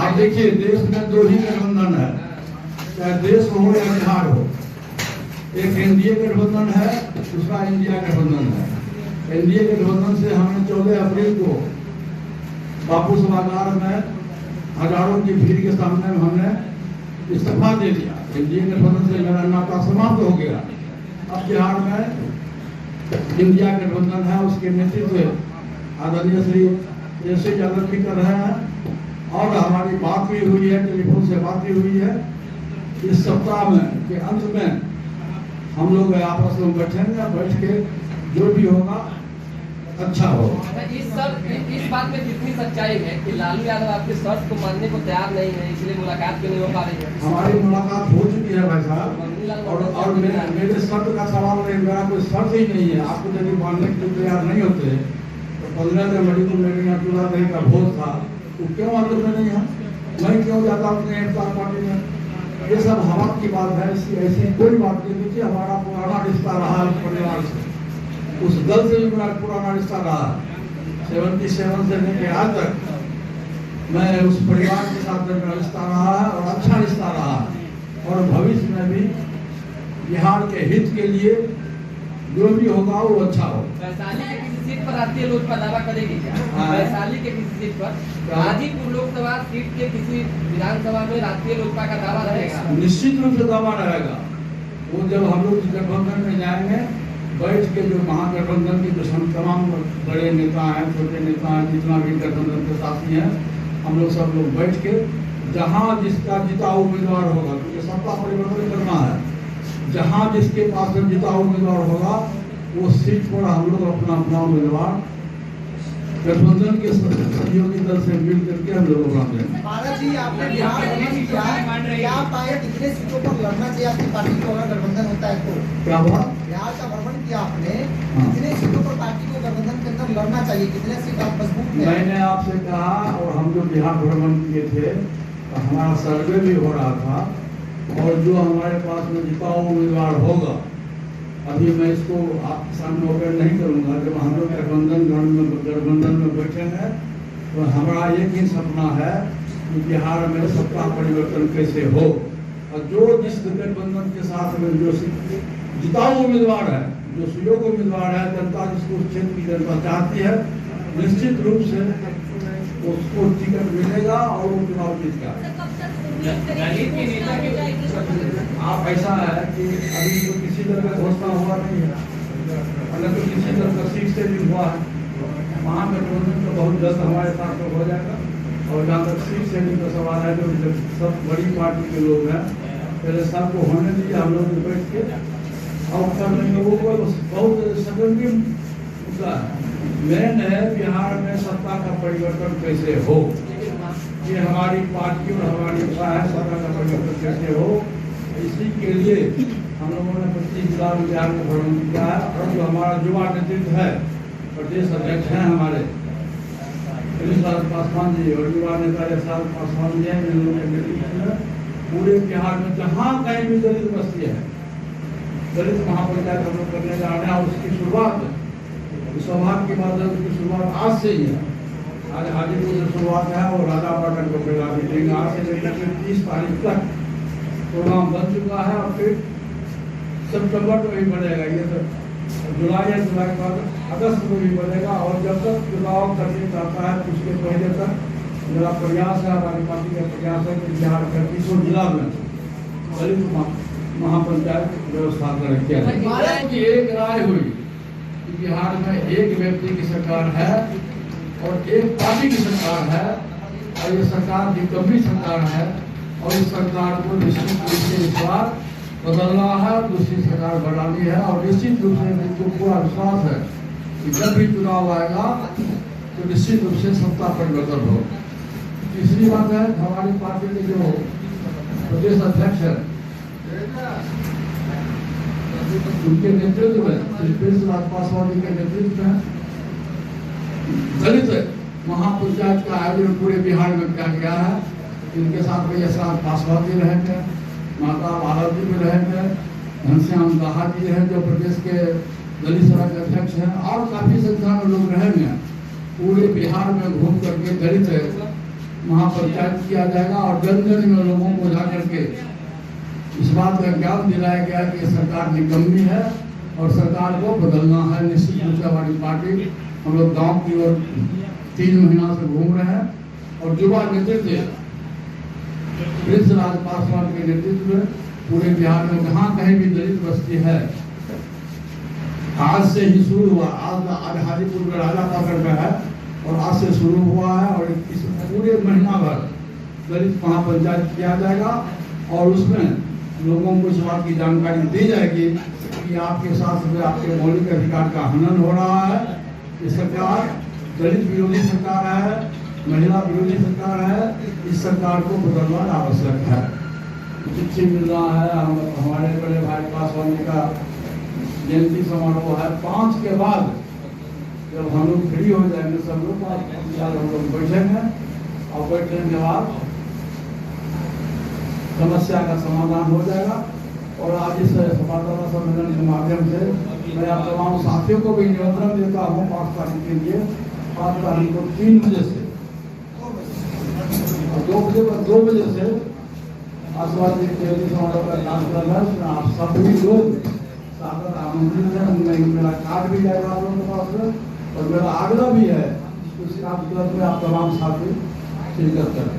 आप देखिए देश में दो ही गठबंधन है, चाहे देश हो या बिहार हो। एक एनडीए गठबंधन है, दूसरा इंडिया गठबंधन है। एनडीए गठबंधन से हमने 14 अप्रैल को बापू सभागार में हजारों की भीड़ के सामने हमने इस्तीफा दे दिया। एनडीए गठबंधन से मेरा नाता समाप्त हो गया। अब बिहार में इंडिया गठबंधन है, उसके नेतृत्व आदरणीय श्री एस यादव भी कर रहे हैं और हमारी बात भी हुई है, टेलीफोन से बात भी हुई है। इस सप्ताह में के अंत में हम लोग आपस में बैठेंगे, बैठ के जो भी होगा अच्छा हो। इस बात में कितनी सच्चाई है कि लालू यादव आपके शर्त को मानने को तैयार नहीं है, इसलिए मुलाकात क्यों नहीं हो पा रही है? हमारी मुलाकात हो चुकी है भाई साहब, और मेरे शर्त का सवाल नहीं, मेरा कोई शर्त ही नहीं है। आपको यदि मानने के लिए तैयार नहीं होते तो 15 जनवरी को मेरे यहाँ चूल्हा दही का भोज था, तो क्यों मालूम नहीं है? मैं क्यों जाता अपने इफ्तार पार्टी में? ये सब हवा की बात है, ऐसी कोई बात नहीं। देखिए हमारा पुराना रिश्ता रहा परिवार से, उस दल से भी मेरा पुराना रिश्ता रहा। 77 से लेकर आज तक मैं उस परिवार के साथ मेरा रिश्ता रहा है और अच्छा रिश्ता रहा है। और भविष्य में भी बिहार के हित के लिए जो भी होगा वो अच्छा हो। वैशाली के किसी सीट पर राष्ट्रीय लोजपा दावा करेगी क्या? वैशाली के किसी सीट पर, गाजीपुर लोकसभा सीट के किसी विधानसभा में राष्ट्रीय लोजपा का दावा रहेगा? निश्चित रूप से दावा रहेगा। वो जब हम लोग गठबंधन में जाएंगे, बैठ के जो महागठबंधन के जो तमाम बड़े नेता हैं, छोटे नेता हैं, जितना भी गठबंधन के साथी हैं, हम लोग सब लोग बैठ के जहाँ जिसका जिताऊ उम्मीदवार होगा, क्योंकि सत्ता परिवर्तन करना है, जहाँ जिसके पास जिताऊ उम्मीदवार होगा वो सीट पर हम लोग अपना अपना उम्मीदवार गठबंधन के सहयोगी दल से मिल करके हम लोग भारत जी आपने बिहार क्या पाया, कितने सीटों पर लड़ना चाहिए आपकी पार्टी को अगर गठबंधन होता है तो? क्या हुआ? बिहार का भ्रमण किया आपने, कितने सीटों पर पार्टी को गठबंधन के अंदर लड़ना चाहिए, कितने सीट आप मजबूत हैं? मैंने आपसे कहा, और हम जो बिहार भ्रमण किए थे तो हमारा सर्वे भी हो रहा था, और जो हमारे पास में जिताऊ उम्मीदवार होगा, अभी मैं इसको आपके सामने ओपन नहीं करूंगा। जब हम लोग गठबंधन में बैठेंगे तो हमारा एक ही सपना है कि बिहार में सत्ता परिवर्तन कैसे हो, और जो जिस गठबंधन के साथ में जो जिताऊ उम्मीदवार है, जो सुयोग्य उम्मीदवार है, जनता जिसको क्षेत्र की जनता चाहती है, निश्चित रूप से उसको टिकट मिलेगा और वो चुनाव जीतेगा। आप ऐसा है कि अभी तो किसी तरह का घोषणा हुआ नहीं है, मतलब तो किसी तरह का सीट से भी हुआ है। महागठबंधन तो बहुत जल्द हमारे पास तो हो जाएगा। और जहाँ तक सीट से भी का सवाल है, जो सब बड़ी पार्टी के लोग हैं, पहले सबको होने दीजिए, हम लोग बैठ के और कर लेंगे। वो बहुत सेकेंडरी मुद्दा है। मेन है बिहार में सत्ता का परिवर्तन कैसे हो, ये हमारी पार्टी और हमारी इच्छा है, सत्ता का परिवर्तन कैसे हो। इसी के लिए हम लोगों ने 25 जिला में बिहार में भ्रमण किया है। और जो हमारा युवा नेतृत्व है, प्रदेश अध्यक्ष हैं हमारे पासवान जी, और युवा नेता पासवान जी हैं, इन लोगों के नेतृत्व में पूरे बिहार में जहाँ कहीं भी दलित बस्ती है, दलित महापंचायत हम लोग करने जा रहे हैं। उसकी शुरुआत सौभाग्य की बात है, उसकी शुरुआत आज से ही है। आज हाजीपुर से शुरुआत है और राजापाटन को फैला भी देंगे। आज से लेकर 30 तारीख तक प्रोग्राम बन चुका है, और फिर सितंबर में भी बनेगा। ये तो जुलाई या जुलाई के बाद अगस्त में भी बनेगा। और जब तक चुनाव करने चाहता है उसके पहले तक मेरा प्रयास है, हमारी पार्टी का प्रयास है कि बिहार के 30 जिला में दलित महापंचायत व्यवस्था करें। एक राय हुई कि बिहार में एक व्यक्ति की सरकार है और एक पार्टी की सरकार है, और ये सरकार निकम्मी सरकार है, और इस सरकार को निश्चित रूप से इस बार बदलना है, दूसरी सरकार बनानी है। और निश्चित रूप से मुझको पूरा विश्वास है कि जब भी चुनाव आएगा तो निश्चित रूप से सत्ता परिवर्तन हो। तीसरी बात है, हमारी पार्टी के जो प्रदेश अध्यक्ष है, उनके नेतृत्व में प्रिंसलाल पासवान जी के नेतृत्व में दलित महापंचायत का आयोजन पूरे बिहार में किया गया है। इनके साथ में यशराज पासवान जी रहेंगे, माता भारत जी भी रहेंगे, घनश्याम दाहा जी हैं जो प्रदेश के दलित सभा के अध्यक्ष हैं, और काफी संख्या में लोग रहेंगे। पूरे बिहार में घूम करके दलित महापंचायत किया जाएगा और जन जन में लोगों को जा करके इस बात का ज्ञान दिलाया गया कि सरकार निकम्मी है और सरकार को बदलना है। निश्चित रूप से हमारी पार्टी, हम लोग गांव की ओर 3 महीना से घूम रहे हैं और युवा नेतृत्व राज पासवान के नेतृत्व में पूरे बिहार में जहाँ कहीं भी दलित बस्ती है, आज से ही शुरू हुआ। आज हाजीपुर में राजा पाकर का है और आज से शुरू हुआ है और इस पूरे महीना भर दलित महापंचायत किया जाएगा और उसमें लोगों को इस बात की जानकारी दी जाएगी कि आपके साथ में आपके मौलिक अधिकार का हनन हो रहा है। ये सरकार दलित विरोधी सरकार है, महिला विरोधी सरकार है। इस सरकार को बदलना आवश्यक है। चिट्ठी मिल रहा है, हमारे बड़े भाई पासवान जी का जयंती समारोह है। 5 के बाद जब हम लोग फ्री हो जाएंगे सब लोग, हम लोग बैठेंगे और बैठने के बाद समस्या का समाधान हो जाएगा। और आज इस संवाददाता सम्मेलन के माध्यम से मैं आप तमाम साथियों को भी निमंत्रण देता हूँ 5 तारीख के लिए। 5 तारीख को 3 बजे से 2 बजे से आसवादी जयंती समारोह का कार्यक्रम है। उसमें आप सभी लोग सादर आमंत्रित है। उनमें मेरा कार्ड भी जाएगा आप लोगों के पास में और मेरा आग्रह भी है उस कार्यक्रम में आप तमाम साथी शिरकत करें।